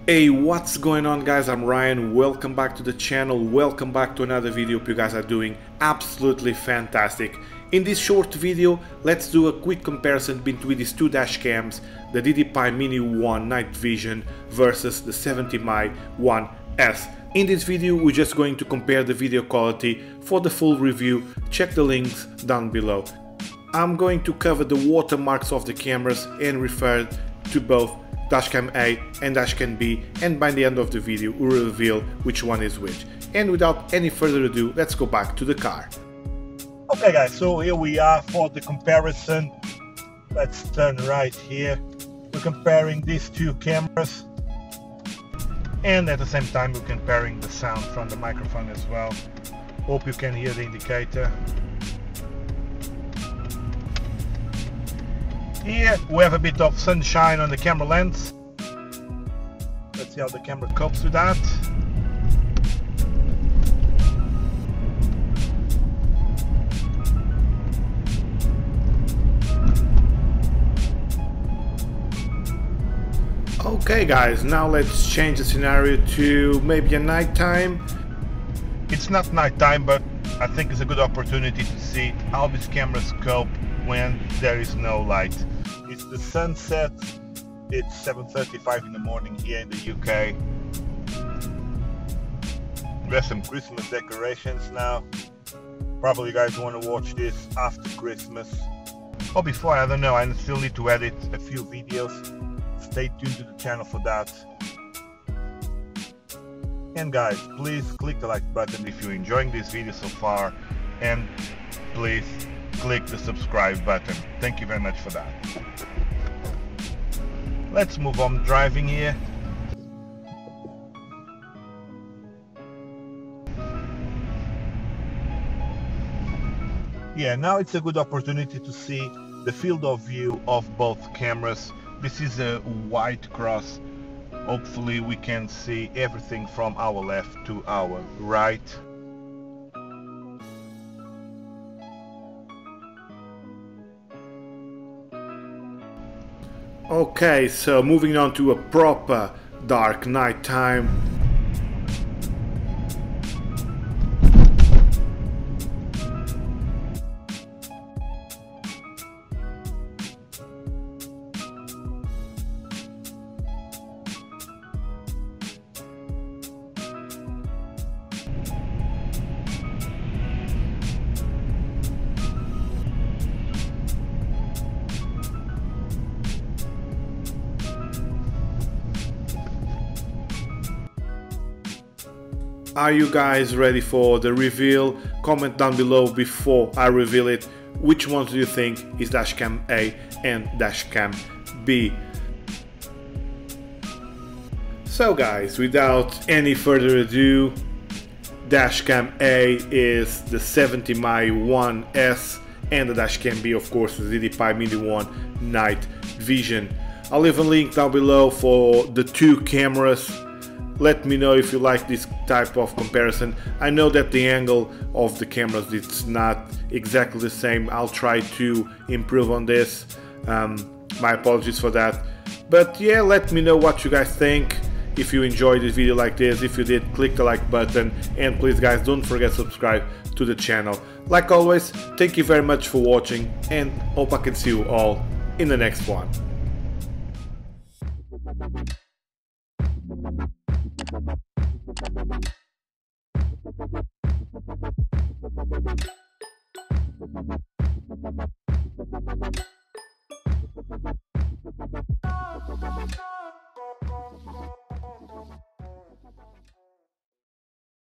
Hey, what's going on guys? I'm Ryan. Welcome back to the channel. Welcome back to another video. Hope you guys are doing absolutely fantastic. In this short video, let's do a quick comparison between these two dash cams, the DDPai Mini One Nightvision versus the 70mi One S. In this video, we're just going to compare the video quality. For the full review, check the links down below. I'm going to cover the watermarks of the cameras and refer to both Dashcam A and Dashcam B, and by the end of the video we'll reveal which one is which. And without any further ado, let's go back to the car. Okay guys, so here we are for the comparison. Let's turn right here. We're comparing these two cameras, and at the same time we're comparing the sound from the microphone as well. Hope you can hear the indicator. Here we have a bit of sunshine on the camera lens. Let's see how the camera copes with that. Okay guys, now let's change the scenario to maybe a nighttime. It's not nighttime, but I think it's a good opportunity to see how these cameras cope when there is no light. It's the sunset. It's 7:35 in the morning here in the UK. There's some Christmas decorations now. Probably you guys want to watch this after Christmas or before, I don't know. I still need to edit a few videos. Stay tuned to the channel for that. And guys, please click the like button if you're enjoying this video so far, and please click the subscribe button. Thank you very much for that. Let's move on driving here. Yeah, now it's a good opportunity to see the field of view of both cameras. This is a white cross. Hopefully we can see everything from our left to our right. Okay, so moving on to a proper dark nighttime. Are you guys ready for the reveal? Comment down below before I reveal it. Which ones do you think is Dashcam A and Dashcam B? So guys, without any further ado, Dashcam A is the 70mi One S, and the Dashcam B, of course, is the DDPai Mini One Nightvision. I'll leave a link down below for the two cameras. Let me know if you like this type of comparison. I know that the angle of the cameras it's not exactly the same. I'll try to improve on this. My apologies for that. But yeah, let me know what you guys think. If you enjoyed this video like this, if you did, click the like button, and please guys, don't forget to subscribe to the channel. Like always, thank you very much for watching, and hope I can see you all in the next one. Thank you.